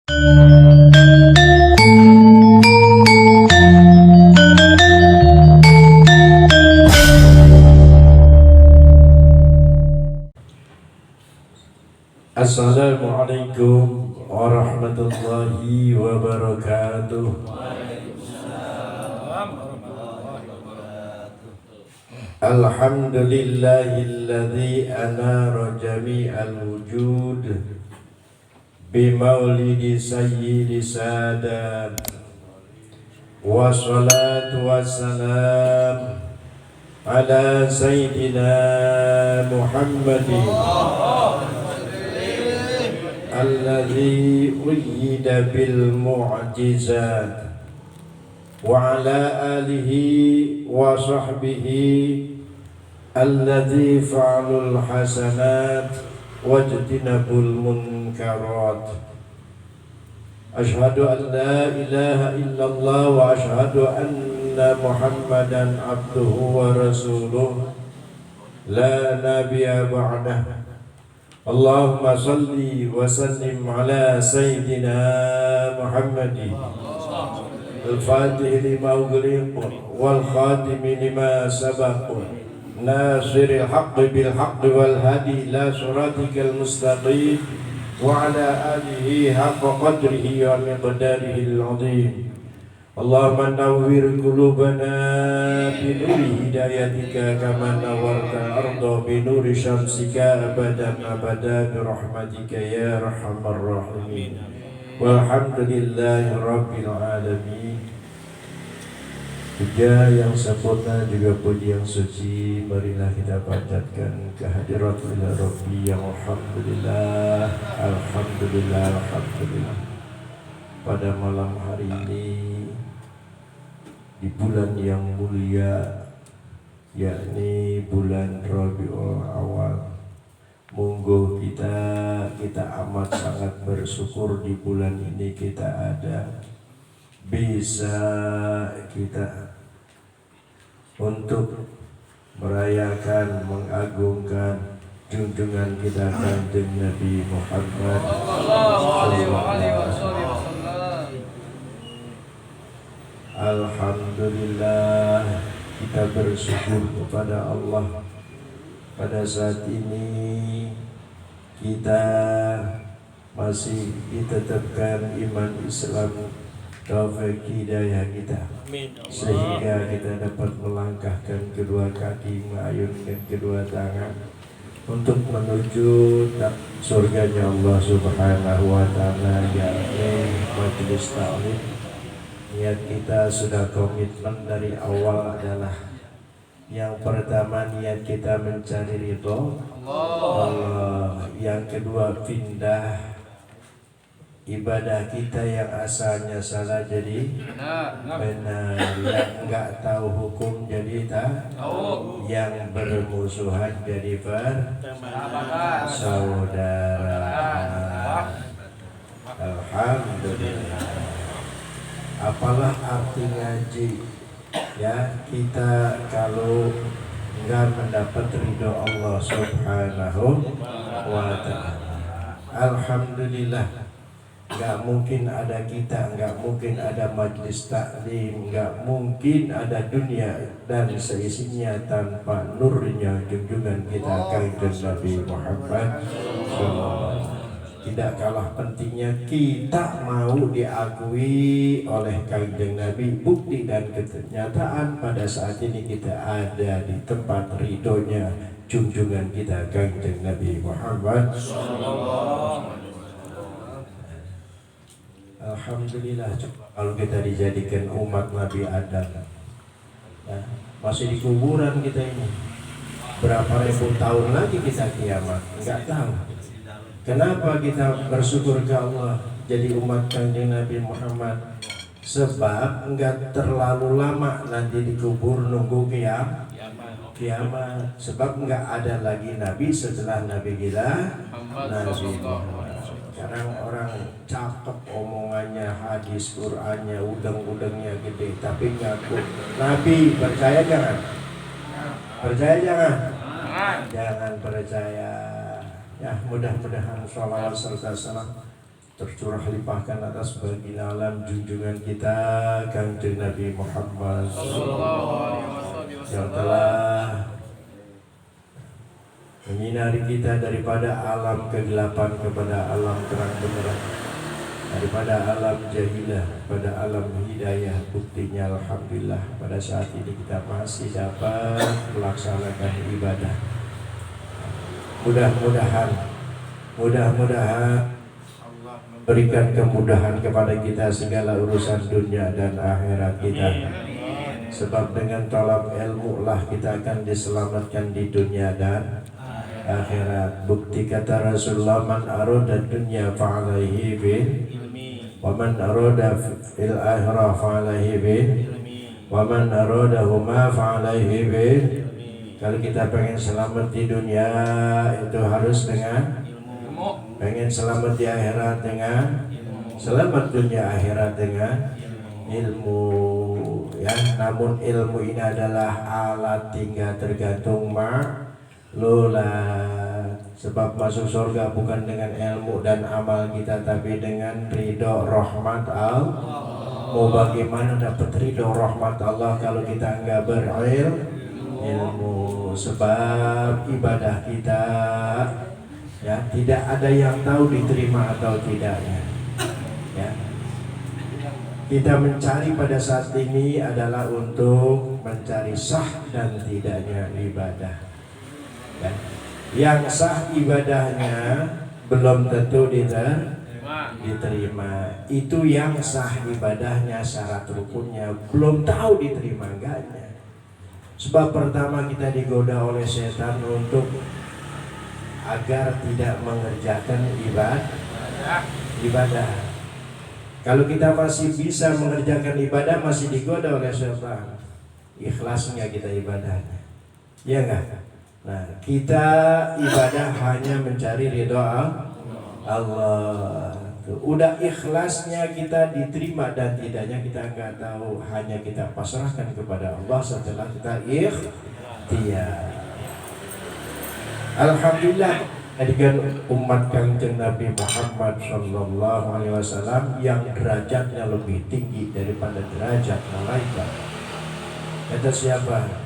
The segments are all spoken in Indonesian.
Assalamualaikum warahmatullahi wabarakatuh. Alhamdulillahilladzi anara jami'al wujud bimaulidi sayyidi sadat wassalatu wassalam ala sayyidina Muhammadin alladzi uyyida bil mu'jizat wa ala alihi wa sahbihi alladzi fa'alul hasanat wajtinabul munkarat. Asyhadu an la ilaha illallah wa asyhadu anna Muhammadan abduhu wa rasuluh la nabiyya ba'dah. Allahumma salli wa sallim ala sayyidina Muhammadin al-fatih lima ughliq wal khatim lima sabaq nasiril haqqi bil haqqi wal hadi ila siratikal mustaqim wa ala alihi haqqa qadrihi wa miqdarihi al-azim. Allahumma nawwir qulubana bi nuri hidayatika kama nawwarta arda bi nuri syamsika abadan abada bi rahmatika ya arhamar rahimin. Walhamdulillahi rabbil alamin. Puja yang sempurna juga puji yang suci, marilah kita panjatkan kehadirat ila Rabbi yang alhamdulillah, alhamdulillah, alhamdulillah. Pada malam hari ini di bulan yang mulia, yakni bulan Rabiul Awal, monggo kita amat sangat bersyukur di bulan ini kita ada, bisa kita untuk merayakan, mengagungkan junjungan kita Kanjeng Nabi Muhammad sallallahu alaihi wasallam. Alhamdulillah, kita bersyukur kepada Allah. Pada saat ini kita masih ditetapkan iman Islam, taufik hidayah kita, sehingga kita dapat melangkahkan kedua kaki, mengayunkan kedua tangan untuk menuju surganya Allah Subhanahu wa Ta'ala, yakni majelis taklim. Niat kita sudah komitmen dari awal adalah yang pertama niat kita mencari ridho Allah. Yang kedua pindah ibadah kita yang asalnya salah jadi benar, yang enggak tahu hukum jadi tahu, yang bermusuhan jadi bersaudara. Alhamdulillah. Apalah arti ngaji ya kita kalau enggak mendapat ridho Allah Subhanahu wa Ta'ala. Alhamdulillah, enggak mungkin ada kita, enggak mungkin ada majlis taklim, enggak mungkin ada dunia dan seisinya tanpa nurnya junjungan kita Kanjeng Nabi Muhammad sallallahu. Tidak kalah pentingnya kita mau diakui oleh Kanjeng Nabi. Bukti dan kenyataan pada saat ini kita ada di tempat ridhonya junjungan kita Kanjeng Nabi Muhammad. Alhamdulillah, kalau kita dijadikan umat Nabi Adam ya, masih di kuburan kita ini. Berapa ribu tahun lagi kita kiamat? Enggak tahu. Kenapa kita bersyukur ke Allah jadi umat Kanjeng Nabi Muhammad? Sebab enggak terlalu lama nanti dikubur nunggu kiamat. Sebab enggak ada lagi Nabi setelah Nabi kita, Nabi Muhammad. Sekarang orang cakep omongannya, hadis Qur'annya, udang-udangnya gede, tapi ngaku Nabi. Percaya jangan? Percaya jangan? Jangan percaya. Ya, mudah-mudahan sholawat serta salam tercurah limpahkan atas baginda alam junjungan kita Kanjeng Nabi Muhammad yang telah menyinari kita daripada alam kegelapan kepada alam terang benderang, daripada alam jahilah pada alam hidayah. Buktinya alhamdulillah pada saat ini kita masih dapat melaksanakan ibadah. Mudah-mudahan Allah memberikan kemudahan kepada kita segala urusan dunia dan akhirat kita. Sebab dengan talab ilmu lah kita akan diselamatkan di dunia dan akhirat. Bukti kata Rasulullah, man arada dunya fa'alaihi bin wa man arada fil akhirah fa'alaihi bin wa man arada huma fa'alaihi bin. Kalau kita pengen selamat di dunia itu harus dengan ilmu. Pengen selamat di akhirat dengan selamat dunia akhirat dengan ilmu. Ya, namun ilmu ini adalah alat tinggal tergantung malulah. Sebab masuk surga bukan dengan ilmu dan amal kita, tapi dengan ridho rahmat Allah. Mau bagaimana dapat ridho rahmat Allah kalau kita enggak berilmu? Sebab ibadah kita ya tidak ada yang tahu diterima atau tidaknya. Ya, kita mencari pada saat ini adalah untuk mencari sah dan tidaknya ibadah. Ya, yang sah ibadahnya belum tentu diterima. Itu yang sah ibadahnya, syarat rukunnya belum tahu diterima enggaknya. Sebab pertama kita digoda oleh setan untuk agar tidak mengerjakan ibadah. Kalau kita masih bisa mengerjakan ibadah, masih digoda oleh setan. Ikhlasnya kita ibadahnya, ya enggak? Nah, kita ibadah hanya mencari ridho Allah. Udah ikhlasnya kita diterima dan tidaknya kita enggak tahu, hanya kita pasrahkan kepada Allah setelah kita ikhtiar. Alhamdulillah, jadikan umat Kanjeng Nabi Muhammad sallallahu alaihi wasallam yang derajatnya lebih tinggi daripada derajat malaikat. Kata siapa?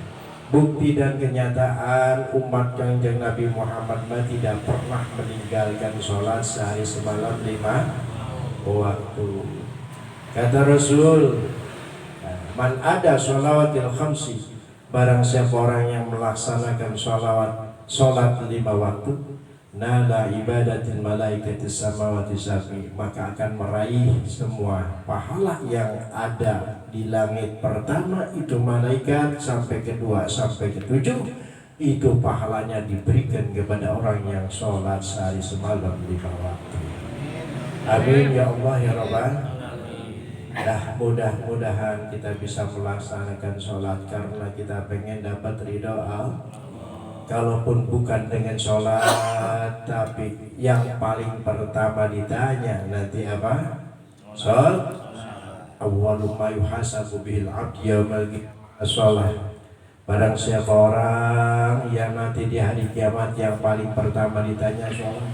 Bukti dan kenyataan umat Kanjeng Nabi Muhammad tidak pernah meninggalkan sholat sehari semalam 5 waktu. Kata Rasul, man ada sholawatil khamsi, barang siapa orang yang melaksanakan sholat 5 waktu, nala ibadatil malaikatis samawati sabi, maka akan meraih semua pahala yang ada di langit pertama itu malaikat, sampai kedua sampai ketujuh itu pahalanya diberikan kepada orang yang sholat sehari semalam 5 waktu. Amin ya Allah ya Rabbal. Dah mudah-mudahan kita bisa melaksanakan sholat karena kita pengen dapat ridho Allah. Kalaupun bukan dengan sholat, tapi yang paling pertama ditanya nanti apa? Sholat. Awwalu ma yuhasabu bihil abdi yaumal qiyamah sholat. Barang siapa orang yang nanti di hari kiamat yang paling pertama ditanya sholat.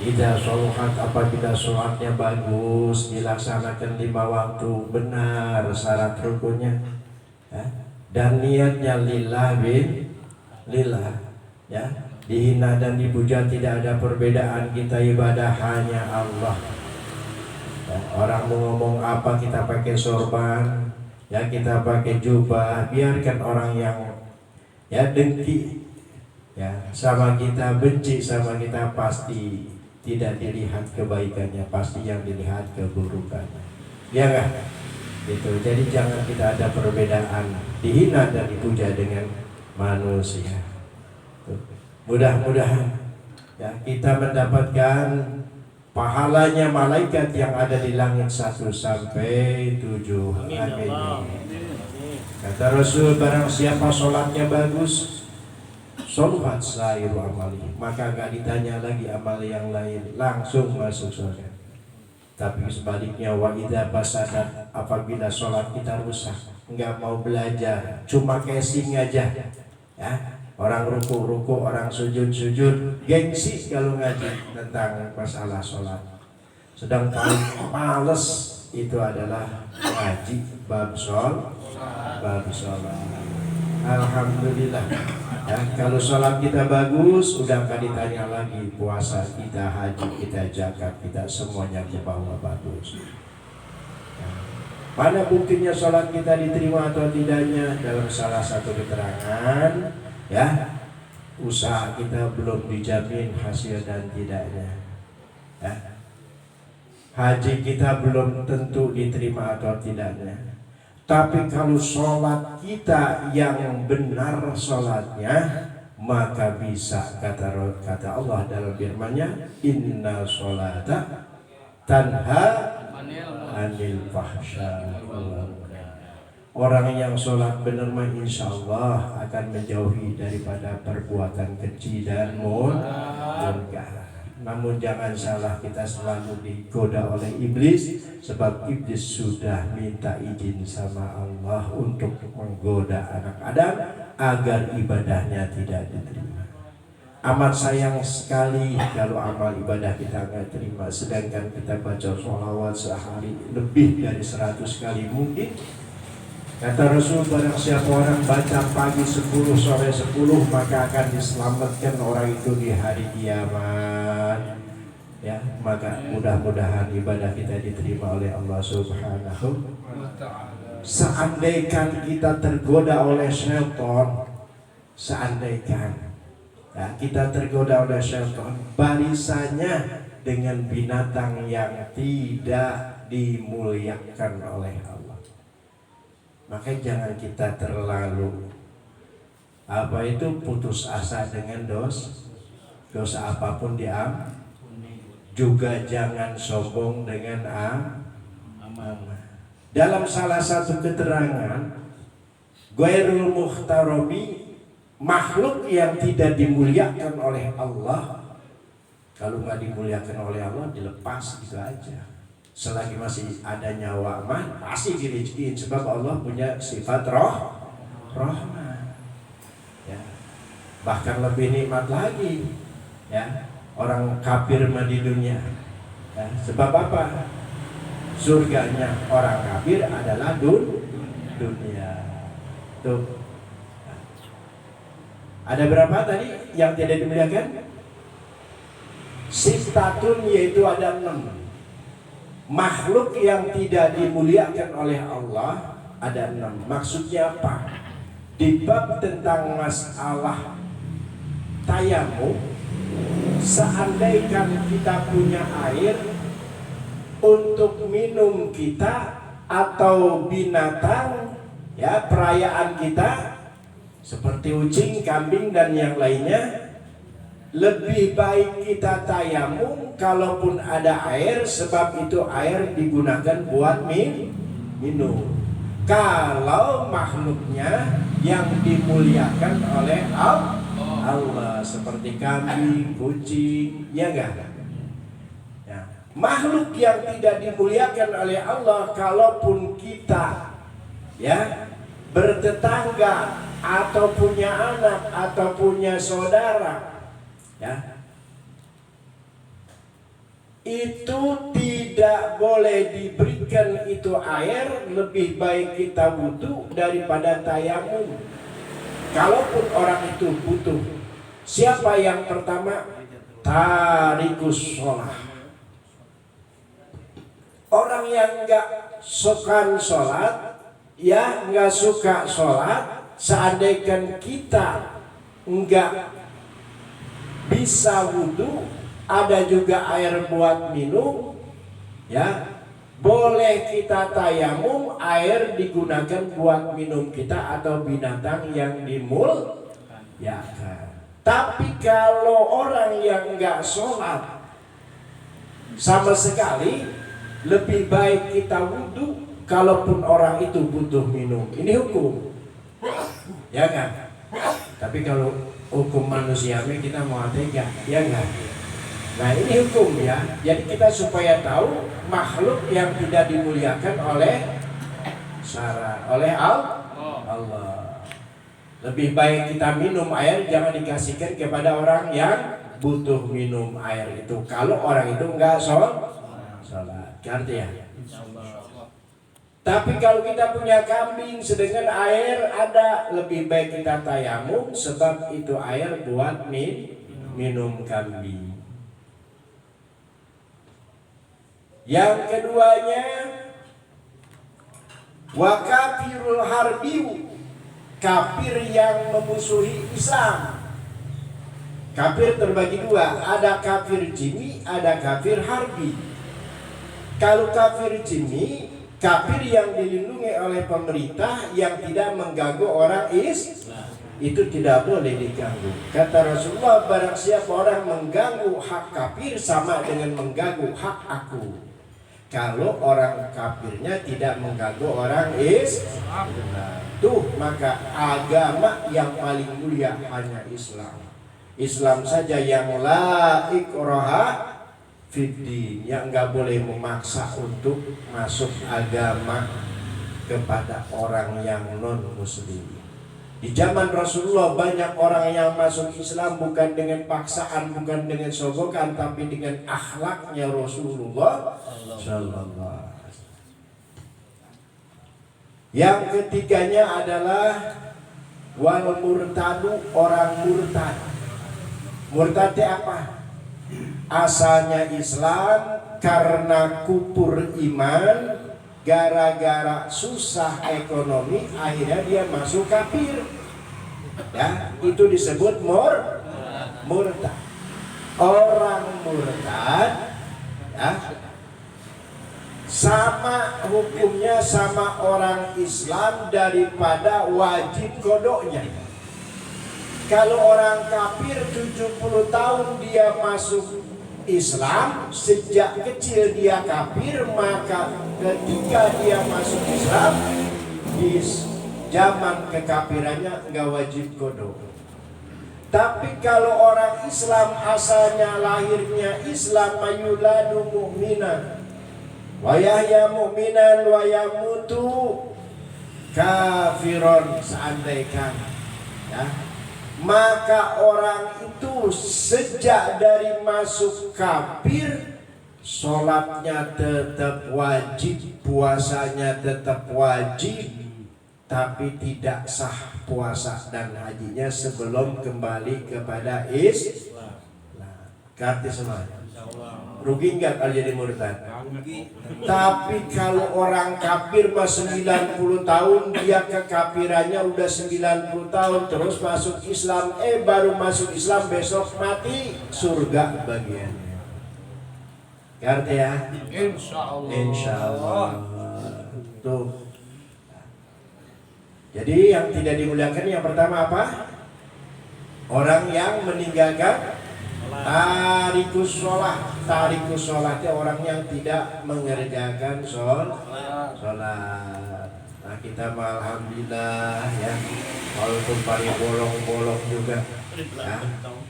Idza sholahat, apabila sholatnya bagus, dilaksanakan 5 waktu, benar syarat rukunnya, ya, dan niatnya lillah ya, dihina dan dipuja, tidak ada perbedaan, kita ibadah hanya Allah. Ya, orang mau ngomong apa, kita pakai sorban, ya kita pakai jubah, biarkan orang yang ya dengki ya sama kita, benci sama kita, pasti tidak dilihat kebaikannya, pasti yang dilihat keburukannya, ya enggak? Gitu. Jadi jangan kita ada perbedaan, dihina dan dipuja dengan manusia. Mudah-mudahan ya kita mendapatkan pahalanya malaikat yang ada di langit 1 sampai 7. Amin. Kata Rasul, barang siapa sholatnya bagus, sholat sairu amali, maka gak ditanya lagi amal yang lain, langsung masuk surga. Tapi sebaliknya, wa idza fasadat, apabila sholat kita rusak, nggak mau belajar, cuma casing aja, ya, orang ruku, orang sujud, gengsi kalau ngaji tentang masalah sholat. Sedang paling males itu adalah ngaji bab sholat. Alhamdulillah ya, kalau sholat kita bagus udah gak ditanya lagi, puasa kita, haji kita, zakat kita, semuanya ke bawah bagus. Mana buktinya sholat kita diterima atau tidaknya? Dalam salah satu keterangan ya, usaha kita belum dijamin hasil dan tidaknya ya. Haji kita belum tentu diterima atau tidaknya. Tapi kalau sholat kita yang benar sholatnya, maka bisa kata Allah dalam firman-Nya, inna sholata tanha anil fahsya. Orang yang sholat benar mah insya Allah akan menjauhi daripada perbuatan keji dan munkar. Namun jangan salah, kita selalu digoda oleh iblis, sebab iblis sudah minta izin sama Allah untuk menggoda anak Adam agar ibadahnya tidak diterima. Amat sayang sekali kalau amal ibadah kita nggak terima, sedangkan kita baca sholawat sehari lebih dari 100 kali mungkin. Kata Rasul, barang siapa orang baca pagi 10 sore 10 maka akan diselamatkan orang itu di hari kiamat. Ya, maka mudah-mudahan ibadah kita diterima oleh Allah Subhanahu wa ta'ala. Seandainya kita tergoda oleh syaitan, seandainya ya, kita tergoda oleh syaitan, barisannya dengan binatang yang tidak dimuliakan oleh Allah. Maka jangan kita terlalu putus asa dengan dosa apapun diampuni. Juga jangan sombong dengan amal. Dalam salah satu keterangan, ghairul muhtarami, makhluk yang tidak dimuliakan oleh Allah, kalau nggak dimuliakan oleh Allah dilepas gitu aja. Selagi masih ada nyawa mah pasti direzekiin, sebab Allah punya sifat rahman ya. Bahkan lebih nikmat lagi ya, orang kafir mah di dunia ya. Sebab apa? Surganya orang kafir adalah dunia. Tuh. Ada berapa tadi yang tidak dimuliakan? Sifatun, yaitu ada 6. Makhluk yang tidak dimuliakan oleh Allah ada 6. Maksudnya apa? Di bab tentang masalah tayamum, seandainya kita punya air untuk minum kita atau binatang ya, perayaan kita seperti kucing, kambing dan yang lainnya, lebih baik kita tayamum kalaupun ada air, sebab itu air digunakan buat minum. Kalau makhluknya yang dimuliakan oleh Allah seperti kambing, kucing, ya enggak? Ya. Makhluk yang tidak dimuliakan oleh Allah, kalaupun kita ya bertetangga atau punya anak atau punya saudara ya, itu tidak boleh diberikan itu air, lebih baik kita wudu daripada tayamum. Kalaupun orang itu butuh, siapa yang pertama? Tarikus sholat. Orang yang enggak suka sholat, ya enggak suka sholat, seandainya kita enggak bisa wudu, ada juga air buat minum ya, boleh kita tayamum, air digunakan buat minum kita atau binatang yang dimuliakan. Tapi kalau orang yang enggak sholat sama sekali, lebih baik kita wudu kalaupun orang itu butuh minum. Ini hukum ya kan? Tapi kalau hukum manusia kita mau tega, ya enggak? Nah ini hukum ya. Jadi kita supaya tahu makhluk yang tidak dimuliakan oleh Allah. Lebih baik kita minum air, jangan dikasihkan kepada orang yang butuh minum air itu. Kalau orang itu enggak sholat. Ngerti ya? Tapi kalau kita punya kambing sedangkan air ada, lebih baik kita tayamum sebab itu air buat minum kambing. Yang keduanya wa kafirul harbiu, kafir yang memusuhi Islam. Kafir terbagi dua, ada kafir jimi, ada kafir harbi. Kalau kafir jimi, kafir yang dilindungi oleh pemerintah yang tidak mengganggu orang Islam, itu tidak boleh diganggu. Kata Rasulullah, barang siapa orang mengganggu hak kafir sama dengan mengganggu hak aku. Kalau orang kafirnya tidak mengganggu orang Islam, tuh maka agama yang paling mulia hanya Islam. Islam saja yang la ikraha fiddin, yang nggak boleh memaksa untuk masuk agama kepada orang yang non muslim. Di zaman Rasulullah banyak orang yang masuk Islam bukan dengan paksaan, bukan dengan sogokan, tapi dengan akhlaknya Rasulullah Sallallahu. Yang ketiganya adalah wal murtadu, orang murtad. Murtad itu apa? Asalnya Islam, karena kupur iman, gara-gara susah ekonomi akhirnya dia masuk kafir. Ya, itu disebut murtad. Orang murtad ya, sama hukumnya sama orang Islam daripada wajib kodoknya. Kalau orang kafir 70 tahun dia masuk Islam, sejak kecil dia kafir, maka ketika dia masuk Islam di zaman kekafirannya nggak wajib kodok. Tapi kalau orang Islam asalnya lahirnya Islam, mayuladu mu'minan wa yahya mu'minan wa yamutu kafiron, seandainya ya, maka orang itu sejak dari masuk kafir, sholatnya tetap wajib, puasanya tetap wajib, tapi tidak sah puasa dan hajinya sebelum kembali kepada Islam. Ngerti semuanya? Rugi nggak kalau jadi murtad? Tapi kalau orang kafir mah 90 tahun, dia kekafirannya udah 90 tahun, terus masuk Islam, baru masuk Islam besok mati, surga bagiannya. Ngerti ya? Insya Allah. Tuh. Jadi yang tidak dimuliakan yang pertama apa? Orang yang meninggalkan tarikus sholat. Tarikus sholat itu orang yang tidak mengerjakan sholat. Nah kita alhamdulillah ya, walaupun paling bolong-bolong juga ya,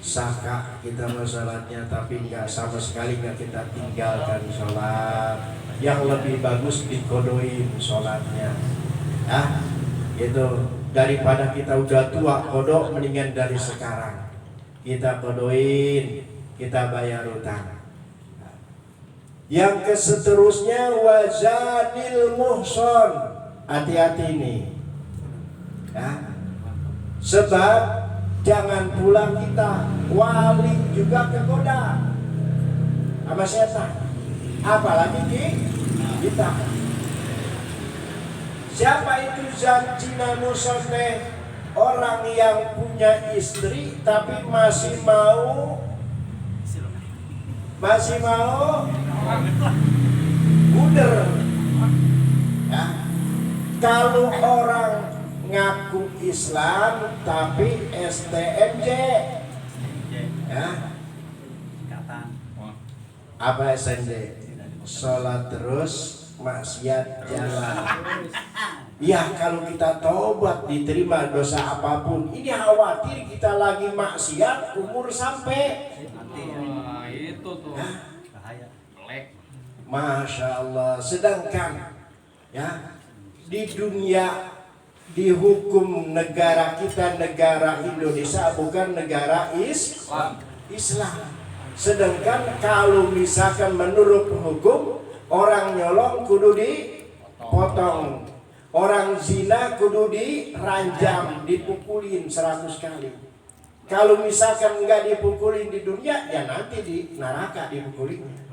saka kita sholatnya, tapi nggak sama sekali nggak kita tinggalkan sholat. Yang lebih bagus dikodoin sholatnya ya, gitu. Daripada kita udah tua kodok, mendingan dari sekarang kita kodoin, kita bayar utang. Yang keseterusnya wazanil muhson, hati-hati ini ya. Sebab jangan pula kita wali juga kegoda sama setan, apalagi kita. Siapa itu zina muhson? Orang yang punya istri tapi masih mau buder ya. Kalau orang ngaku Islam tapi STMJ ya, apa STMJ? Sholat terus, maksiat jalan. Ya kalau kita tobat diterima dosa apapun, ini khawatir kita lagi maksiat umur sampai itu tuh bahaya. Masya Allah. Sedangkan ya di dunia, di hukum negara kita, negara Indonesia bukan negara Islam. Sedangkan kalau misalkan menurut hukum, Orang nyolong kudu dipotong. Orang zina kudu diranjam, dipukulin 100 kali. Kalau misalkan nggak dipukulin di dunia, ya nanti di neraka dipukulinnya.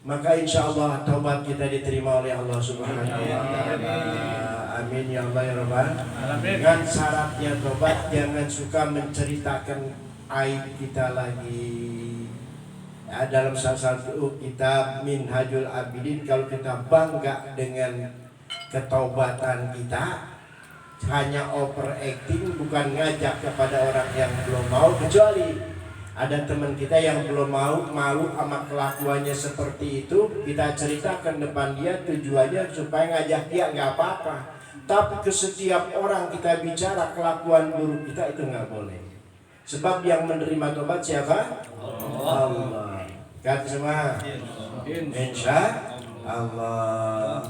Maka insya Allah taubat kita diterima oleh Allah Subhanahu wa Ta'ala. Amin ya Allah ya Rabbal. Dengan syaratnya taubat, jangan suka menceritakan aib kita lagi. Ya, dalam salah satu kitab Minhajul Abidin, kalau kita bangga dengan ketaubatan kita, hanya overacting, bukan ngajak kepada orang yang belum mau. Kecuali ada teman kita yang belum mau, malu sama kelakuannya seperti itu, kita ceritakan depan dia, tujuannya supaya ngajak dia, nggak apa-apa. Tapi ke setiap orang kita bicara kelakuan buruk kita, itu nggak boleh. Sebab yang menerima tobat siapa? Allah. Kata semua insya Allah.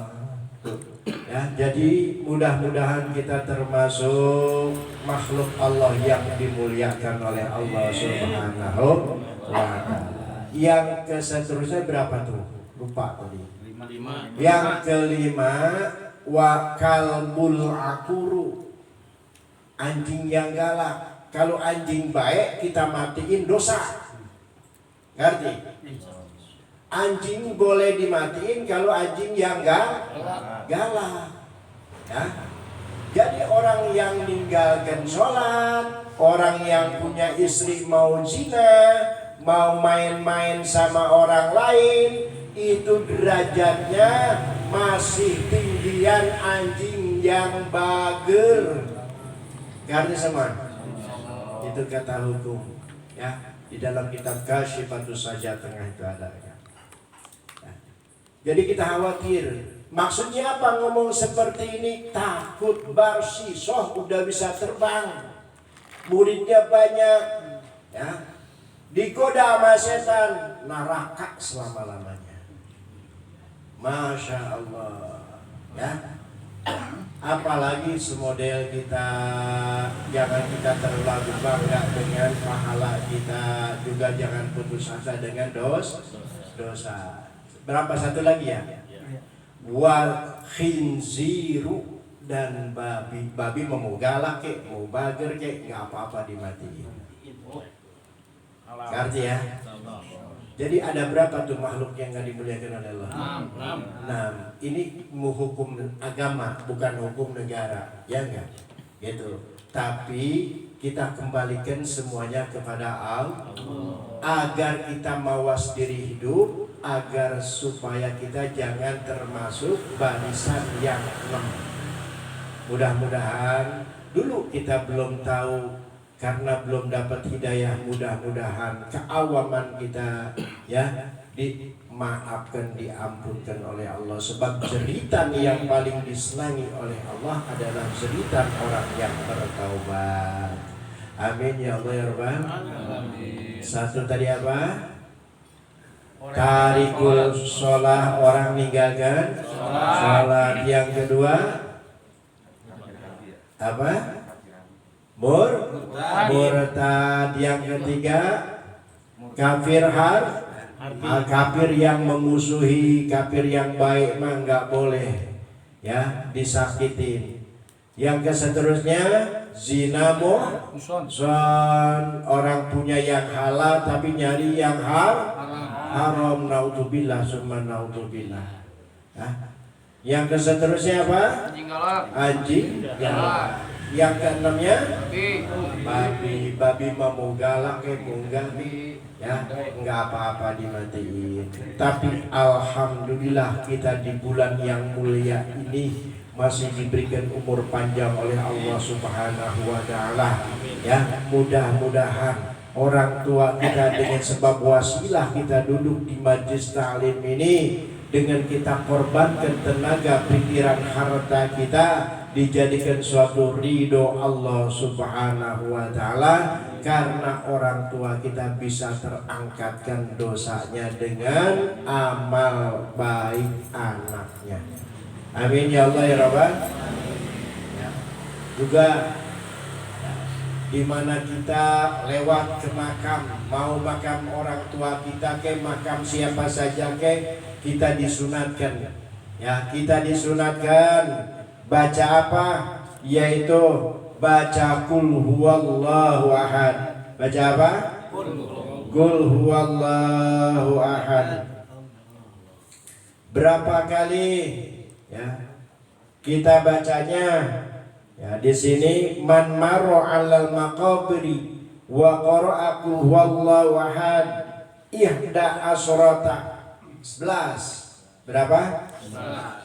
Ya, jadi mudah-mudahan kita termasuk makhluk Allah yang dimuliakan oleh Allah Subhanahu wa Ta'ala. Yang keseterusnya berapa tuh? Lupa tadi. 5. Yang kelima, wa kalbul akuru, anjing yang galak. Kalau anjing baik kita matiin dosa. Ngerti? Anjing boleh dimatiin kalau anjing yang galak. Ya. Jadi orang yang meninggalkan sholat, orang yang punya istri mau zina, mau main-main sama orang lain, itu derajatnya masih tinggian anjing yang bager. Karena sama itu kata hukum, ya, di dalam kitab Kasyifatus Sajah tengah itu ada. Ya. Jadi kita khawatir. Maksudnya apa ngomong seperti ini? Takut Barsisoh udah bisa terbang, muridnya banyak, ya, digoda sama setan, neraka selama-lamanya. Masya Allah, ya. Apalagi semodel kita, jangan kita terlalu bangga dengan pahala kita, juga jangan putus asa dengan dosa. Berapa satu lagi ya? Wal khinziru, dan babi mau galak kek, mau bager kek, nggak apa-apa dimatiin. Ngerti ya? Jadi ada berapa tuh makhluk yang nggak dimuliakan oleh Allah? 6. Ini hukum agama, bukan hukum negara, ya enggak? Gitu. Tapi kita kembalikan semuanya kepada Allah, agar kita mawas diri hidup, agar supaya kita jangan termasuk barisan yang lemah. Mudah-mudahan dulu kita belum tahu, karena belum dapat hidayah, mudah-mudahan keawaman kita, ya, dimaafkan, diampunkan oleh Allah. Sebab jeritan yang paling disenangi oleh Allah adalah jeritan orang yang bertaubat. Amin ya Allah ya Rabbal. Satu tadi apa? Tarikul sholah, orang meninggalkan sholat. Yang kedua apa? Murtad. Yang ketiga kafir kafir yang memusuhi, kafir yang baik mah nggak boleh, ya, disakitin. Yang seterusnya zina orang punya yang halal tapi nyari yang haram, naudzubillah summa naudzubillah. Yang seterusnya apa? Anjing galak. Yang keenamnya babi mau galak munggah, ya, nggak apa-apa dimatiin. Tapi alhamdulillah kita di bulan yang mulia ini masih diberikan umur panjang oleh Allah Subhanahu wa Ta'ala, ya. Mudah-mudahan orang tua kita dengan sebab wasilah kita duduk di majlis ta'lim ini, dengan kita korbankan tenaga, pikiran, harta kita, dijadikan suatu ridho Allah Subhanahu wa Ta'ala, karena orang tua kita bisa terangkatkan dosanya dengan amal baik anaknya. Amin ya Allah ya Rabbal. Ya. Juga di mana kita lewat ke makam, mau makam orang tua kita ke makam siapa saja ke, kita disunatkan. Ya, kita disunatkan baca apa? Yaitu baca Qul huwallahu ahad. Baca apa? Qul huwallahu ahad. Berapa kali ya kita bacanya? Ya, di sini man marra 'alal maqabri wa qara'a qul huwallahu ahad ihda asrata 11. Berapa?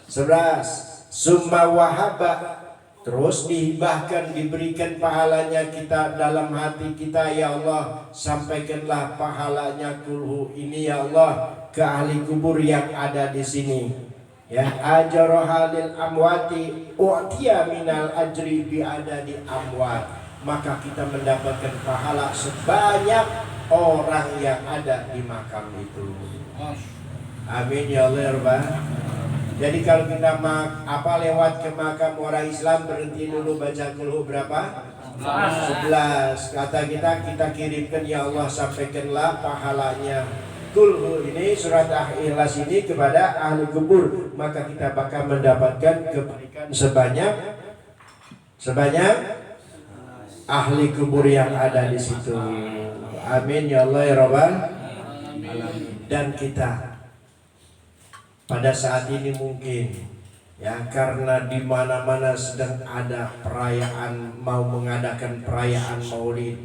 11. Summa wahaba, terus dihibahkan, diberikan pahalanya kita dalam hati kita. Ya Allah, sampaikanlah pahalanya kulhu ini ya Allah ke ahli kubur yang ada di sini. Ya, ajroha lil amwati u'tiya minal ajri bi adadi amwat, maka kita mendapatkan pahala sebanyak orang yang ada di makam itu. Amin ya Allah ya Rabbah. Jadi kalau kita lewat ke makam orang Islam, berhenti dulu baca kulhu berapa? 11. Kata kita kirimkan ya Allah, sampaikanlah pahalanya kulhu ini, surat Al-Ikhlas ini kepada ahli kubur, maka kita bakal mendapatkan kebaikan sebanyak ahli kubur yang ada di situ. Amin ya Allah ya Rabbal alamin. Dan kita pada saat ini mungkin ya, karena di mana-mana sedang ada perayaan, mau mengadakan perayaan Maulid,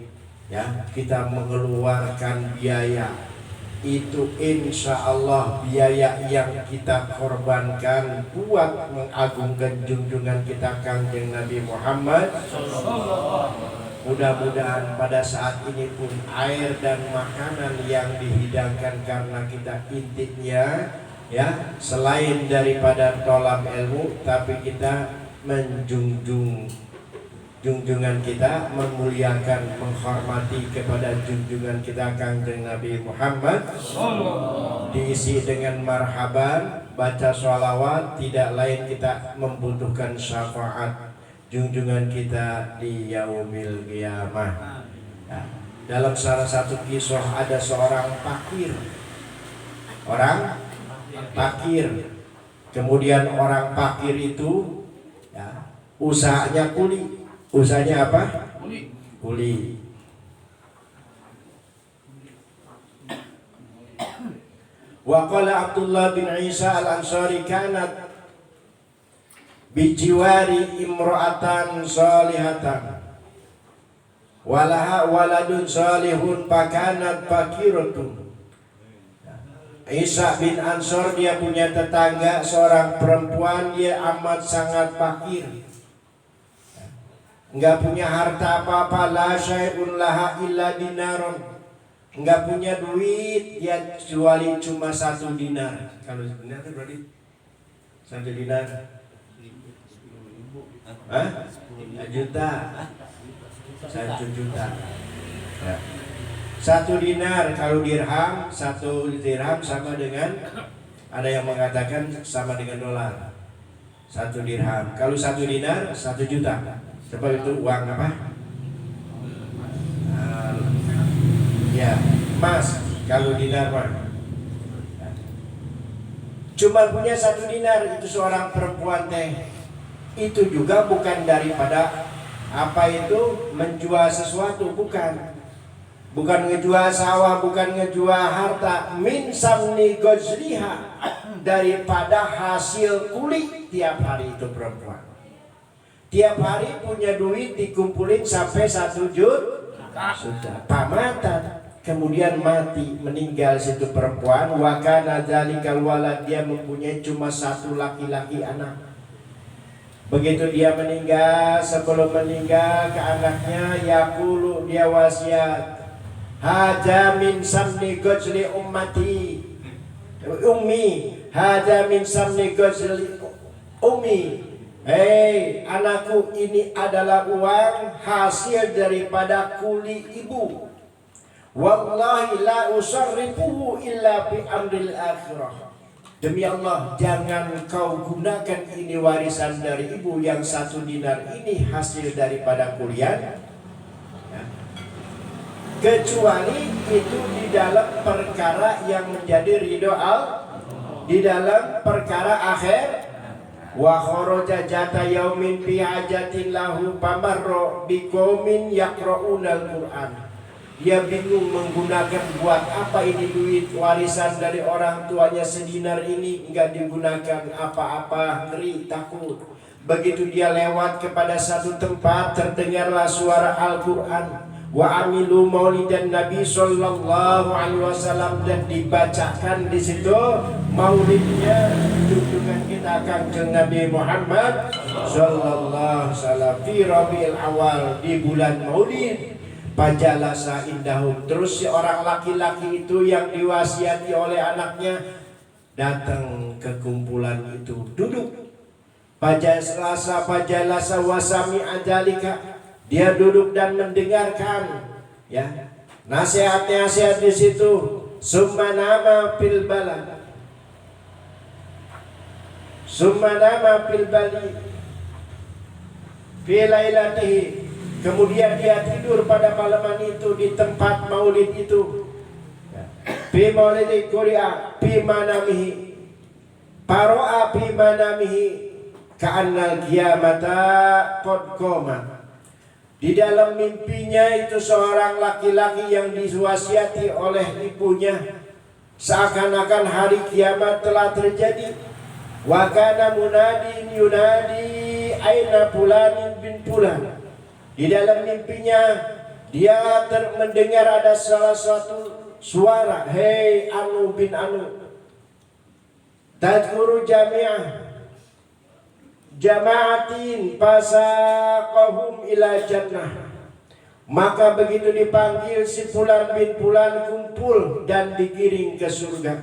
ya, kita mengeluarkan biaya. Itu insya Allah biaya yang kita korbankan buat mengagungkan junjungan kita Kangjeng Nabi Muhammad. Mudah-mudahan pada saat ini pun air dan makanan yang dihidangkan karena kita intinya ya, selain daripada tolab ilmu, tapi kita menjunjung junjungan kita, memuliakan, menghormati kepada junjungan kita Kangjeng Nabi Muhammad, diisi dengan marhaban, baca sholawat, tidak lain kita membutuhkan syafaat junjungan kita di yaumil qiyamah. Nah, dalam salah satu kisah ada seorang fakir, kemudian orang fakir itu ya, usahanya kuli. Usahanya apa? Kuli. Wa qala Abdullah bin Isa al-Ansari kanat bijiwari imra'atan salihatan walaha waladun salihun fakanat fakiratun. Isa bin Ansor, dia punya tetangga seorang perempuan, dia amat sangat fakir, enggak punya harta apa-apa, la syai'un laha illa dinarun, enggak punya duit dia kecuali cuma 1 dinar. Kalau dinar itu berarti 1 dinar 1 juta. 1 juta ya. 1 dinar, kalau dirham, 1 dirham sama dengan, ada yang mengatakan sama dengan dolar. 1 dirham, kalau 1 dinar 1 juta. Sebab itu uang apa? Ya, emas. Kalau dinar mah cuma punya 1 dinar. Itu seorang perempuan teh, itu juga bukan daripada apa itu menjual sesuatu, bukan ngejual sawah, bukan ngejual harta. Min samni gojriha, daripada hasil kulit tiap hari itu perempuan. Tiap hari punya duit dikumpulin sampai 1 juta. Sudah pamatan, kemudian mati, meninggal situ perempuan. Wa kana dzalikal walad, dia mempunyai cuma 1 laki-laki anak. Begitu dia meninggal, sebelum meninggal ke anaknya, yaqulu, dia wasiat, haja min samni gojli ummati ummi, haja min samni gojli ummi. Hei anakku, ini adalah uang hasil daripada kuli ibu. Wallahi la usarrifuhu illa bi amril akhirah. Demi Allah, jangan kau gunakan ini warisan dari ibu yang 1 dinar ini hasil daripada kuliah kecuali itu di dalam perkara yang menjadi ridho di dalam perkara akhir. Wa kharaja jata yaumin fi hajatin lahu pamarra biqaumin yaqra'unal Qur'an. Dia bingung menggunakan buat apa ini duit warisan dari orang tuanya sedinar ini, enggak digunakan apa-apa, ngeri takut. Begitu dia lewat kepada satu tempat, terdengarlah suara Al-Qur'an. Wa amilu maulidan Nabi sallallahu alaihi wasallam, dan dibacakan di situ maulidnya junjungan kita Kanjeng Nabi Muhammad sallallahu alaihi wasallam fi Rabiul Awal, di bulan Maulid. Pajalasa indahum, terus si orang laki-laki itu yang diwasiati oleh anaknya datang ke kumpulan itu, duduk. Pajalasa wasami ajalika, dia duduk dan mendengarkan ya nasihat-nasihat di situ. Summa nama fil balad, summa nama fil bali fi lailatihi, kemudian dia tidur pada malaman itu di tempat maulid itu. Fi maulidi quri'a fi manamihi, paro'a fi manamihi ka'annal qiyamata qad qamat. Di dalam mimpinya itu seorang laki-laki yang diwasiati oleh ibunya, seakan-akan hari kiamat telah terjadi. Wa kana munadin yunadi aina fulanin bin fulan. Di dalam mimpinya dia mendengar ada salah satu suara, hei Anu bin Anu, tadkuru jami'ah jamaatin fasaqahum ila jannah. Maka begitu dipanggil si Fulan bin Fulan kumpul dan digiring ke surga.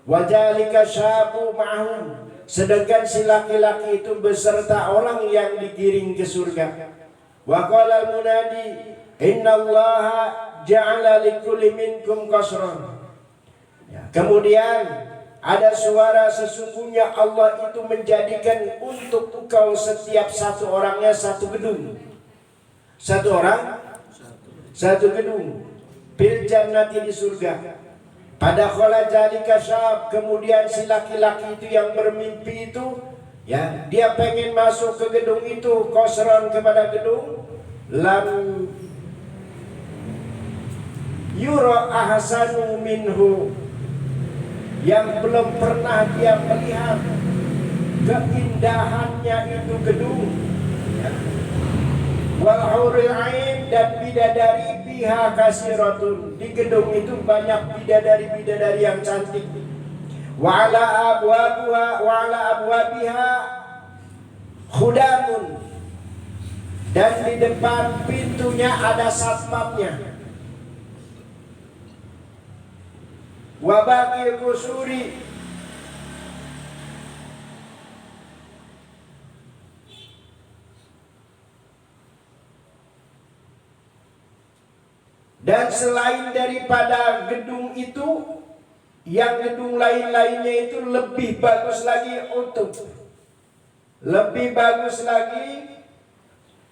Wajalika syabu ma'hum, sedangkan si laki-laki itu beserta orang yang digiring ke surga. Wa qala al-munadi innallaha ja'ala likulli minkum qasran. Kemudian ada suara, sesungguhnya Allah itu menjadikan untuk engkau setiap satu orangnya satu gedung. Satu orang satu gedung. Fil jannati, di surga. Pada khala jalika syab, kemudian si laki-laki itu yang bermimpi itu ya, dia pengen masuk ke gedung itu, qasran kepada gedung. Lam yura ahsanu minhu, yang belum pernah dia melihat keindahannya itu gedung. Wal hurul ain, dan bidadari biha kasiratun, di gedung itu banyak bidadari-bidadari yang cantik. Wa ala abwabiha khudamun, dan di depan pintunya ada satpamnya. Wabakil kusuri, dan selain daripada gedung itu, yang gedung lain-lainnya itu lebih bagus lagi, lebih bagus lagi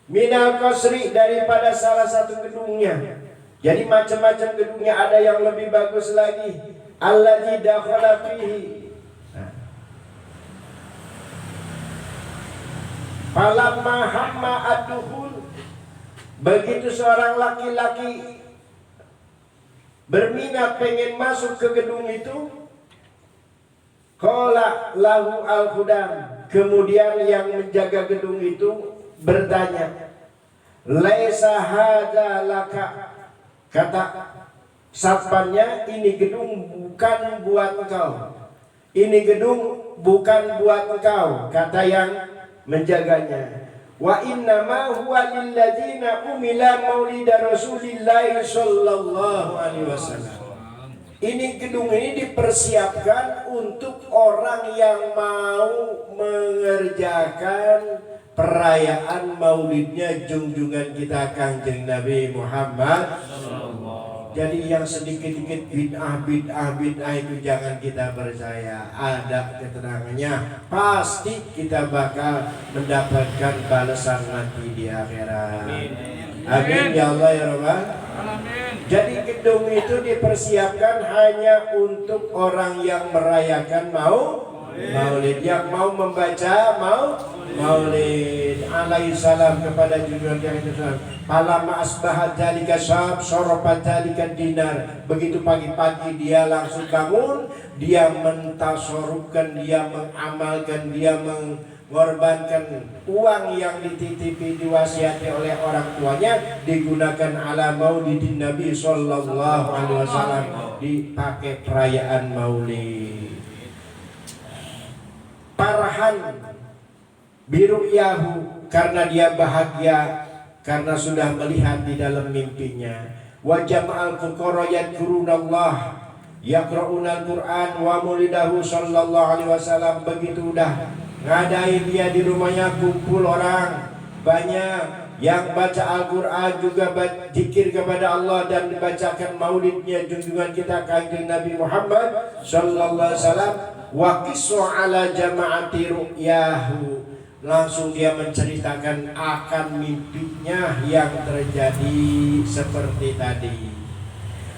minal qasri, daripada salah satu gedungnya. Jadi macam-macam gedungnya, ada yang lebih bagus lagi. Alladzi dakhala fihi. Falamma hamma ad-dukhul, begitu seorang laki-laki berminat pengen masuk ke gedung itu, qala lahu al-khudam, kemudian yang menjaga gedung itu bertanya, laisa hadza laka, kata satpamnya, ini gedung bukan buat engkau, ini gedung bukan buat engkau, kata yang menjaganya. Wa innama huwa lilladzina umila maulida Rasulillah sallallahu alaihi wasallam. Ini gedung ini dipersiapkan untuk orang yang mau mengerjakan perayaan maulidnya junjungan kita Kanjeng Nabi Muhammad. Jadi yang sedikit-sedikit bid'ah itu jangan kita percaya. Ada keterangannya, pasti kita bakal mendapatkan balasan nanti di akhirat. Amin ya Allah ya Rabbal alamin. Jadi gedung itu dipersiapkan hanya untuk orang yang merayakan maulid, yang mau membaca maulid alaihi salam kepada junjungan yang terhormat. Palama asbahat dzalika syab syarabat dzalika dinar. Begitu pagi-pagi dia langsung bangun, dia mentasorupkan, dia mengamalkan, dia mengorbankan uang yang dititipi diwasiati oleh orang tuanya, digunakan ala maulidin Nabi sallallahu alaihi wasallam, dipakai perayaan maulid. Parahan biru yahu, karena dia bahagia karena sudah melihat di dalam mimpinya. Wa jama'al fuqara yadhkurunallah yaqra'unal Qur'an wa mulidahu sallallahu alaihi wasallam. Begitu udah ngadain dia di rumahnya, kumpul orang banyak yang baca Al-Quran, juga zikir kepada Allah, dan dibacakan maulidnya junjungan kita kanjeng Nabi Muhammad sallallahu alaihi wasallam. Wa qissu ala jama'ati ru'yahu, langsung dia menceritakan akan mimpinya yang terjadi seperti tadi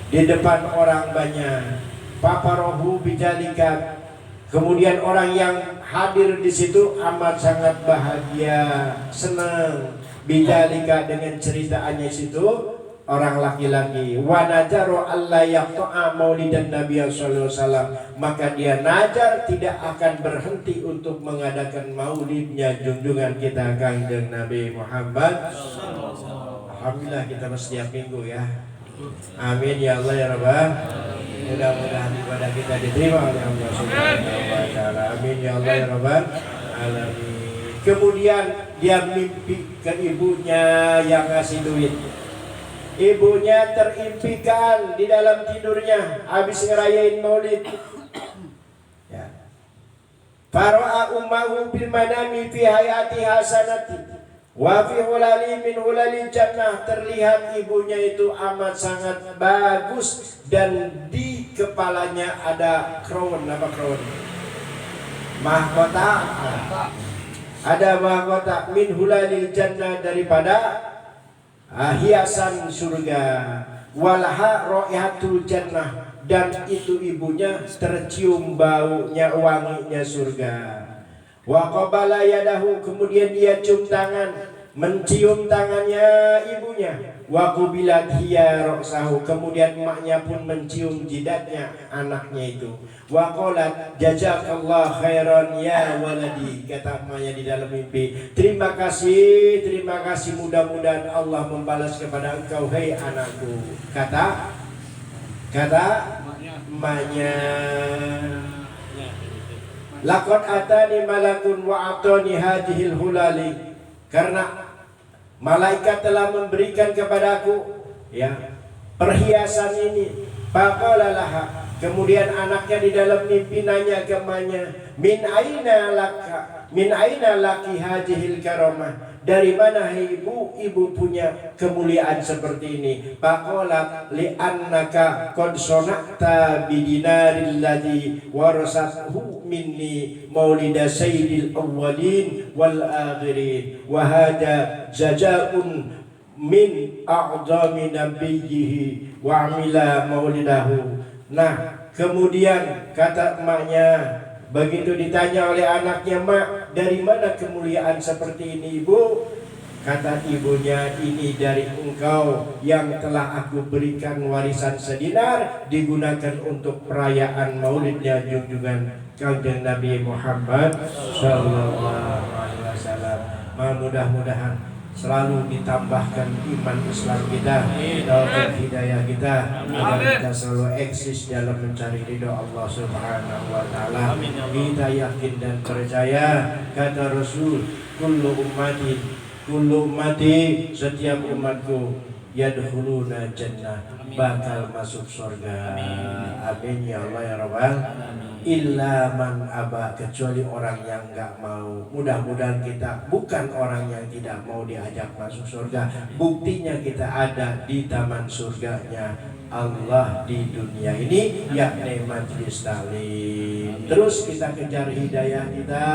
di depan orang banyak. Paparohu bijalika, kemudian orang yang hadir di situ amat sangat bahagia, senang bijalika dengan ceritaannya situ orang laki-laki. Wa najaru alla yaqta'a maulidan Nabi sallallahu alaihi wasallam, maka dia najar tidak akan berhenti untuk mengadakan maulidnya junjungan kita kanjeng Nabi Muhammad. Alhamdulillah kita setiap minggu ya. Amin ya Allah ya Rabbal. Mudah-mudahan ibadah kita diterima oleh Allah Subhanahu wa taala. Amin ya Allah ya Rabbal alamin. Kemudian dia mimpi ke ibunya yang ngasih duit. Ibunya terimpikan di dalam tidurnya habis ngerayain maulid. Ya. Fara'a ummahu bil manami fi hayati hasanati wa fi hulali min hulali jannah. Terlihat ibunya itu amat sangat bagus, dan di kepalanya ada crown. Apa crown? Mahkota. Ada mahkota min hulali jannah, daripada hiasan surga. Walaha raihatul jannah, dan itu ibunya tercium baunya, wanginya surga. Wa qabala yadahu, kemudian dia cium tangan, mencium tangannya ibunya. Wa qubilat hiya ra'sahu, kemudian emaknya pun mencium jidatnya anaknya itu. Wa qalat jazakallahu khairan ya waladi, kata emaknya di dalam mimpi, terima kasih, mudah-mudahan Allah membalas kepada engkau hai anakku. Kata emaknya, laqad atani malakun wa atani hadhil hulali, karena malaikat telah memberikan kepadaku ya perhiasan ini. Faqala laha, kemudian anaknya di dalam mimpi nanya ke emaknya, min aina laki hadhil karamah, dari mana ibu punya kemuliaan seperti ini? Faqala li annaka qad sona'ta bidinaril ladzi warasathu minni maulida sayyidil awwalin wal akhirin wa hada jazaa'un min a'zami nabiyhi wa amila maulidahu. Nah, kemudian kata emaknya, begitu ditanya oleh anaknya, mak, dari mana kemuliaan seperti ini ibu? Kata ibunya, ini dari engkau yang telah aku berikan warisan sedinar, digunakan untuk perayaan maulidnya junjungan kanjeng Nabi Muhammad sallallahu alaihi wasallam. Mudah-mudahan selalu ditambahkan iman Islam kita, dalam hidayah kita, agar kita selalu eksis dalam mencari ridho Allah Subhanahu wa taala. Kita yakin dan percaya, kata Rasul, kullu ummati, setiap umatku yadkhuluna jannah, bakal masuk surga. Amin ya Allah ya Rabbal. Illa man aba, kecuali orang yang enggak mau. Mudah-mudahan kita bukan orang yang tidak mau diajak masuk surga. Buktinya kita ada di taman surganya Allah di dunia ini, yakni majlis taklim. Terus kita kejar hidayah kita.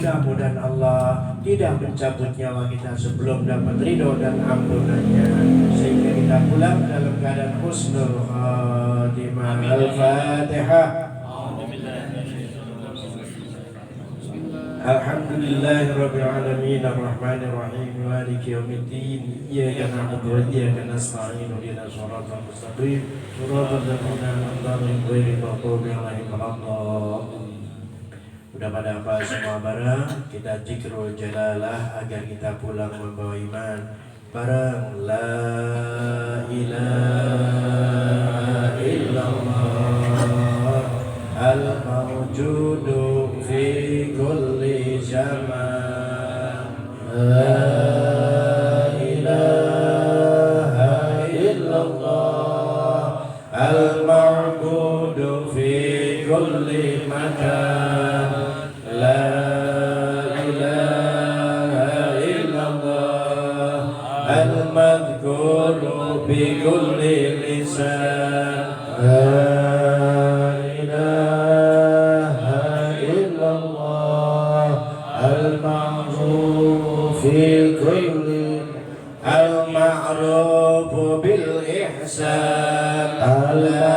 Mudah-mudahan Allah tidak mencabut nyawa kita sebelum dapat ridho dan ampunannya, sehingga kita pulang dalam keadaan husnul khatimah. Al-Fatihah. Alhamdulillahirabbil alamin arrahmanir rahim maliki yaumiddin iyyaka na'budu wa iyyaka nasta'in ihdinas siratal mustaqim siratal ladzina an'amta 'alaihim ghairil maghdubi 'alaihim waladdallin. Udah pada apa semua bareng? Kita zikrul jalalah agar kita pulang membawa iman bareng. La ilaha illallah al-mawjudu fi kulli zaman. La ilaha illallah al-ma'budu fi kulli makan. La ilaha illallah al-madhkuru bi kulli lisan. في كل المعروف بالإحسان. لا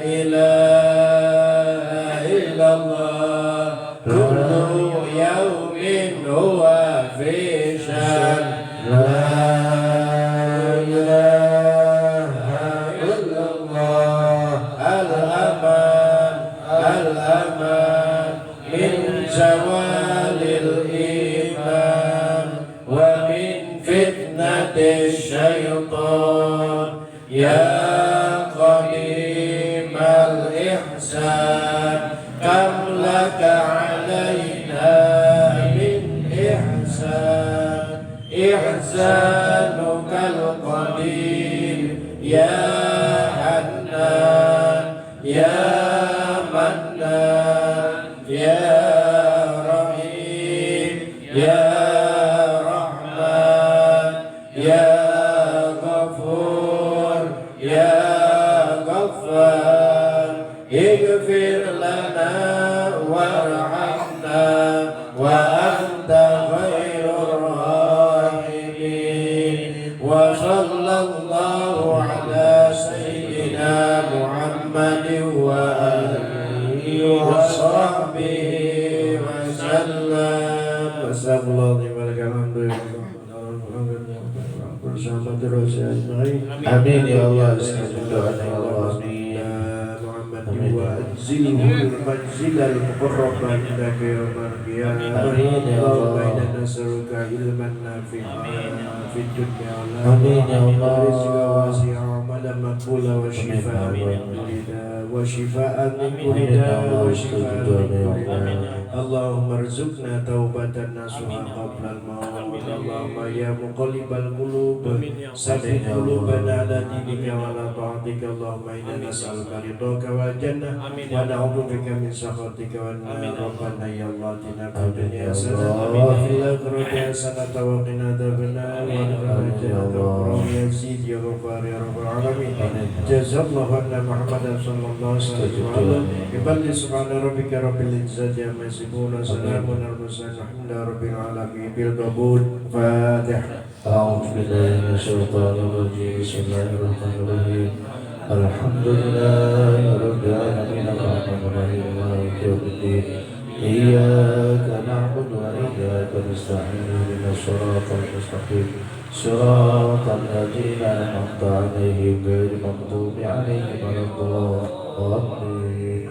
إله إلا الله كل يوم هو في شان. لا إله إلا الله الأمان الأمان من زوال الإيمان ومن فتنة الشيطان. يا قديم الإحسان كم لك علينا من إحسان. إحسانك القديم يا حنان يا منان يا رحيم يا رحمن يا غفور يا غفار. اغفر لنا وارحمنا وأنت خير الراحمين. وصلى الله على سيدنا محمد وآله وصحبه وسلم. bersama terus ya amin ya Allah. Doa ya Allah. Muhammad wa anzilhul manzilal muqarraban indaka yaumil qiyamah. Amin ya Allah. Inna nas'aluka ilman nafi'an fid dunya wal akhirah. Amin ya Allah. Rizqan wasi'an amalan maqbulan wa shifaa'an min kulli daa' wa shifaa'an min kulli daa' wa shifaa'an min kulli daa'. Allahumma rzuqna taubatan nasuha qabla al-maut. Allahumma ya muqallibal qulub sabbit qulubana ala dinika wa ala ta'atika. Allahumma inna nas'aluka ridhaka wal jannah wa na'udzubika min sakhatika wan nar. Rabbana ya Allah atina fid dunya hasanatan wa fil akhirati hasanatan wa qina adzabannar. Wa adkhilna jannata ya Sayyid ya Ghaffar ya Rabbal alamin. Jazakallahu anna Muhammadan sallallahu alaihi wasallam. Biballi subhana rabbika rabbil izzati amma yasifun wa salamun alal mursalin alhamdulillahi rabbil alamin. Bil qabul. Fatihah. A'udzu billahi minasyaitonir rajim. Bismillahirrahmanirrahim. Alhamdulillahi rabbil alamin arrahmanir rahim maliki yaumiddin. Iyyaka na'budu wa iyyaka nasta'in ihdinas siratal mustaqim siratal ladzina an'amta 'alaihim ghairil maghdubi 'alaihim waladdallin.